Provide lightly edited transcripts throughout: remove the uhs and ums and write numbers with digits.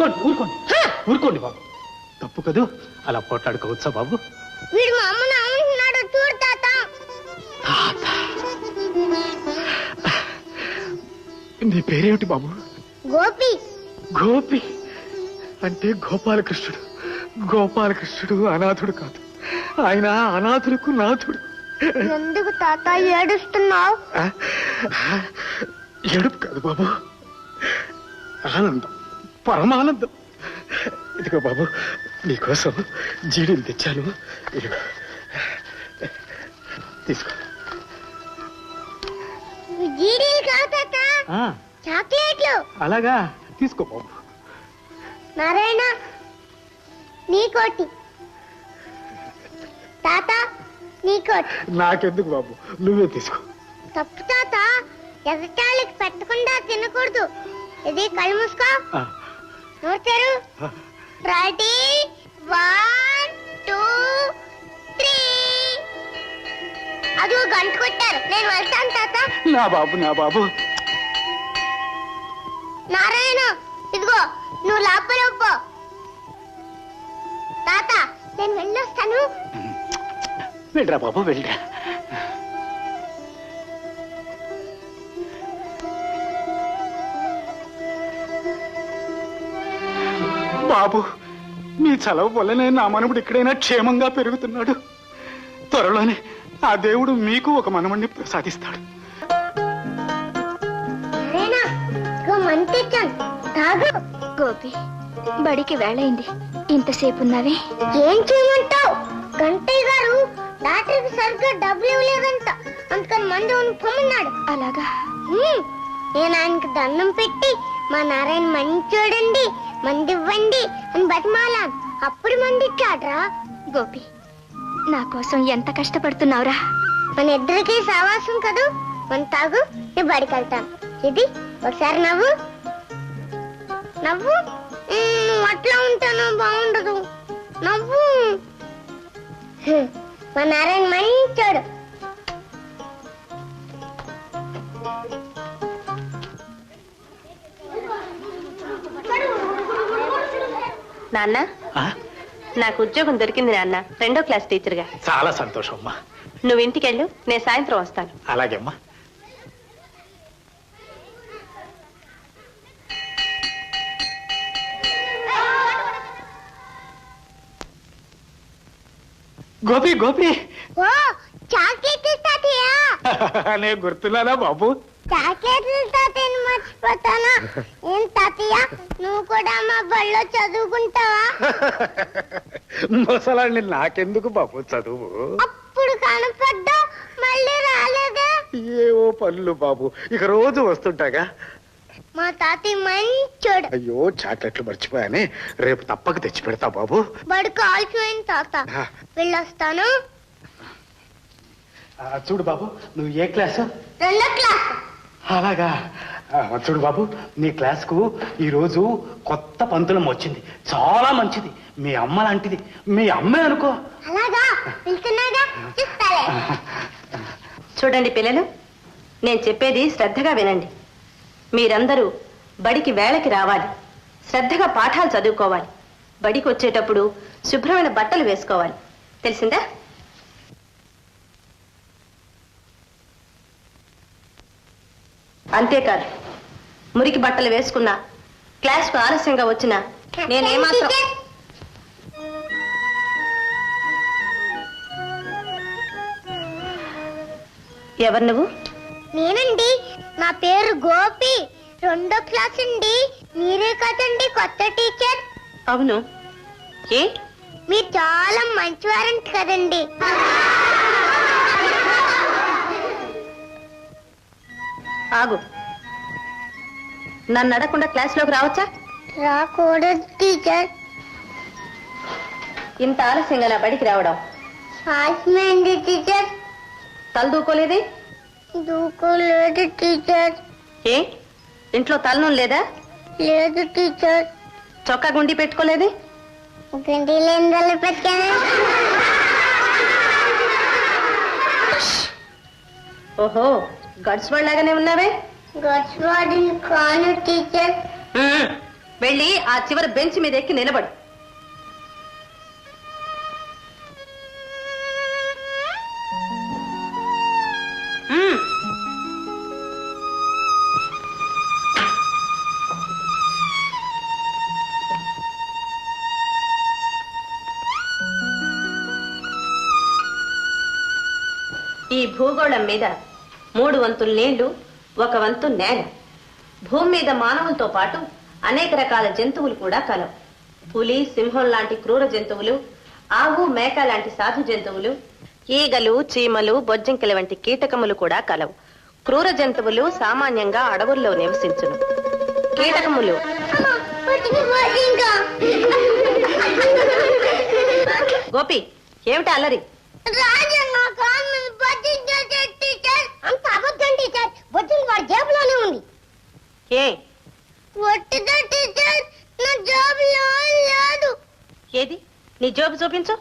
ఊరుకోండి ఊరుకోండి ఊరుకోండి బాబు. తప్పు కదూ, అలా పోట్లాడుకోవచ్చా బాబు? వీడు మా అమ్మను అమ్ముతున్నాడు చూడు తాత. నీ పేరేమిటి బాబు? గోపి. గోపి అంటే గోపాలకృష్ణుడు. గోపాలకృష్ణుడు అనాథుడు కాదు, ఆయన అనాథులకు నాథుడు. ఎందుకు తాత ఏడుస్తున్నావు? ఏడుపు కాదు బాబు, ఆనందం, పరమానందం. ఇదిగో బాబు, నీకోసం జీడీలు తెచ్చాను, ఇదిగో తీసుకో. జీడీలు కాదు తాత, చాక్లెట్లు. అలాగా, తీసుకో బాబు. నారాయణ నీకోటి, తాత నీకోటి. నాకెందుకు బాబు, నువ్వే తీసుకో. తప్పు తాత, ఎగటాళికి పెట్టకుండా తినకూడదు. ఇది కళ్ళు మూసుకో, నోరు. రెడీ, 1 2 3. అది గంట కొట్టారు, నేను వెళ్తాను తాత. నా బాబు, నా బాబు. నారాయణ ఇదిగో, నువ్వు లోపల పో. తాత నేను వెళ్ళొస్తాను. వెళ్ళరా బాబు, వెళ్ళరా. బాబు, మీ చలవ వల్లనే నా మనముడు ఎక్కడైనా క్షేమంగా పెరుగుతున్నాడు. త్వరలోనే ఆ దేవుడు మీకు ఒక మనమణ్ణి ప్రసాదిస్తాడు. గోపి, బడికి వేళైంది, ఇంతసేపు ఉన్నావే? ఏం చేయమంటావు? గంటయ్య గారు డాక్టర్కి సరిగ్గా డబ్బులు ఇవ్వలేదంట, అందుకని మందు పొమ్మన్నాడు. అలాగా? నేను ఆయనకి దండం పెట్టి మా నారాయణ మంచోడండి, మంది ఇవ్వండి అని బతిమాలాను. అప్పుడు మంది ఇచ్చాడ్రా. గోపి, నా కోసం ఎంత కష్టపడుతున్నావురా. మన ఇద్దరికి సావాసం కదూ. మన తాగు, నేను బడికి వెళ్తాను. ఇది ఒకసారి నవ్వు నవ్వు. అట్లా ఉంటాను బాగుండదు, నవ్వు. మా నారాయణ మంచోడు. నాన్న, నాకు ఉద్యోగం దొరికింది నాన్న, 2వ క్లాస్ టీచర్ గా. చాలా సంతోషం అమ్మా. నువ్వు ఇంటికెళ్ళు, నేను సాయంత్రం వస్తాను. అలాగే అమ్మా. గోపి, గోపి, ఓ చాక్లెట్ తాతయ్యా. నేను గుర్తున్నానా బాబు? చాక్లెట్లు తాతయ్యని మర్చిపోతానా? ఏం తాతయ్య, నువ్వు కూడా మా బడిలో చదువుకుంటావా? ముసలాన్ని నాకెందుకు బాబు చదువు? అప్పుడు కనపడ్డా మళ్ళీ రాలేదా? ఏవో పనులు బాబు, ఇక రోజు వస్తుంటాగా. మా తాతయ్య మంచోడు. అయ్యో, చాక్లెట్లు మర్చిపోయానే, రేపు తప్పక తెచ్చి పెడతా బాబు. బడి కాల్చిపోయింది తాత, వెళ్ళొస్తాను. చూడు బాబు, నువ్వు ఏ క్లాసు? 2వ క్లాస్. అలాగా. చూడు బాబు, నీ క్లాస్కు ఈరోజు కొత్త పంతులం వచ్చింది, చాలా మంచిది. మీ అమ్మ లాంటిది, మీ అమ్మే అనుకో. అలాగా, వెళ్తున్నాగా, చూస్తాలే. చూడండి పిల్లలు, నేను చెప్పేది శ్రద్ధగా వినండి. మీరందరూ బడికి వేళకి రావాలి, శ్రద్ధగా పాఠాలు చదువుకోవాలి. బడికి వచ్చేటప్పుడు శుభ్రమైన బట్టలు వేసుకోవాలి, తెలిసిందా? అంతేకాదు, మురికి బట్టలు వేసుకున్నా, క్లాస్కు ఆలస్యంగా వచ్చినా నేనేమాత్రం. ఎవరు నువ్వు? నేనండి, నా పేరు గోపి, 2వ క్లాస్ అండి. మీరే కదండి కొత్త టీచర్? అవును. ఏ, మీరు చాలా మంచివారంట కదండి. ఆగు, నన్ను అడగకుండా క్లాస్లోకి రావచ్చా? రాకూడదు టీచర్. ఇంత ఆలస్యంగా నా బడికి రావడం? ఆత్మండి టీచర్. తల దూకోలేదే? దూకోలేదు టీచర్. ఏ, ఇంట్లో తలనం లేదా? లేదు టీచర్. చొక్కా గుండి పెట్టుకోలేదే? గుండి లేని పెట్టాను. ఓహో, గడ్స్ వాళ్ళలాగానే ఉన్నావే. గడ్స్ వాడిని కాను టీచర్. వెళ్ళి ఆ చివరి బెంచ్ మీద ఎక్కి నిలబడు. ఈ భూగోళం మీద 3 వంతుల నీళ్లు, 1 వంతు నేల. భూమి మీద మానవులతో పాటు అనేక రకాల జంతువులు కూడా కలవు. పులి, సింహం లాంటి క్రూర జంతువులు, ఆవు, మేక లాంటి సాధు జంతువులు, ఈగలు, చీమలు, బొజ్జంకిల వంటి కీటకములు కూడా కలవు. క్రూర జంతువులు సామాన్యంగా అడవుల్లో నివసించును. కీటకములు గోపి, ఏమిటి అల్లరి? అంత అబద్ధం టీచర్. బొజ్జులు వాడి జేబులోనే ఉంది. ఏ ఒట్టిదా టీచర్, నా జేబులో లేదు. ఏది నీ జోబు చూపించు.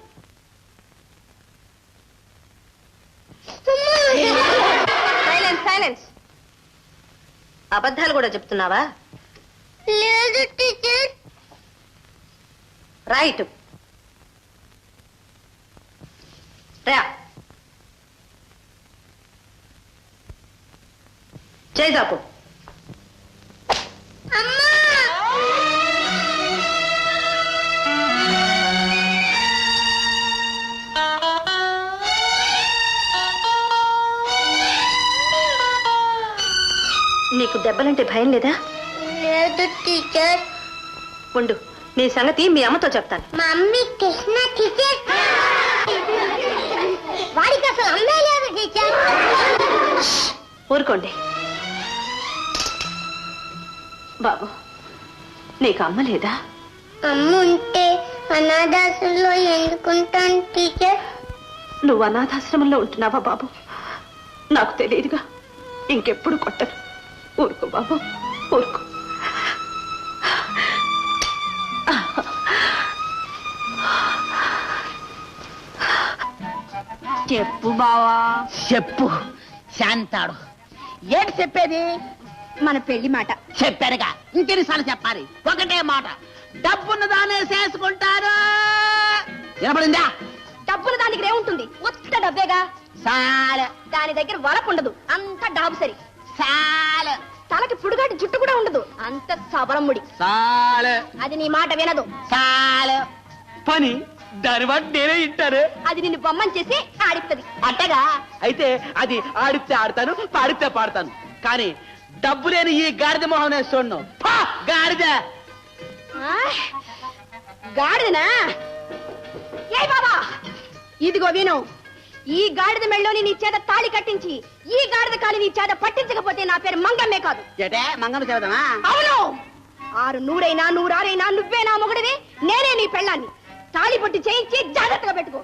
Silence, silence. అబద్ధాలు కూడా చెప్తున్నావా? లేదు టీచర్. రైట్. రా, చేజాపు. అమ్మా, నీకు దెబ్బలంటే భయం లేదా? లేదు టీచర్. ఉండు, నీ సంగతి మీ అమ్మతో చెప్తాను. Mummy Krishna teacher. వాడికి అసలు అమ్మే లేదు టీచర్. ఊరుకోండి బాబు. నీకు అమ్మ లేదా? అమ్మ ఉంటే అనాథాశ్రమంలో ఎందుకుంటాను టీచర్? నువ్వు అనాథాశ్రమంలో ఉంటున్నావా బాబు? నాకు తెలియదుగా. ఇంకెప్పుడు కొట్టను. ఊరుకో బాబు, ఊరుకో. చెప్పు బావా. చెప్పు శాంతాడు. ఏంటి చెప్పేది? మన పెళ్లి మాట చెప్పారుగా, ఇంకెన్నిసార్లు చెప్పాలి? ఒకటే మాట, డబ్బును దానే చేసుకుంటారు. వినపడిందా? డబ్బులు దానికి ఏముంటుంది? ఉత్త డబ్బేగా. సాల దాని దగ్గర వలకుండదు, అంత డాబు సరి. సాల తలకి పుడుగాటి జుట్టు కూడా ఉండదు, అంత సబరముడి. సాల అది నీ మాట వినదు. సాల పని దాని వాటి నేనే ఇంటారు. అది నిన్ను బొమ్మని చేసి ఆడిస్తుంది. అట్టగా అయితే అది ఆడితే ఆడతాను, పాడితే పాడతాను. కానీ డబ్బు లేని ఈ గాడిద మొహం నేను చూడను. ఫా, గాడిద. గాడిదనా? ఏ బాబా, ఇదిగో విను. ఈ గాడిద మెళ్ళోని నీ చేత తాళి కట్టించి ఈ గాడిద కాలి నీ చేత పట్టించకపోతే నా పేరు మంగమ్మే కాదు. ఏటే మంగమ్మ చేద్దామా? అవును. 6 నూరైనా 100 నువ్వే నా మొగుడివి, నేనే నీ పెళ్ళాన్ని. తాళి పట్టి చేయించి జాగ్రత్తగా పెట్టుకో.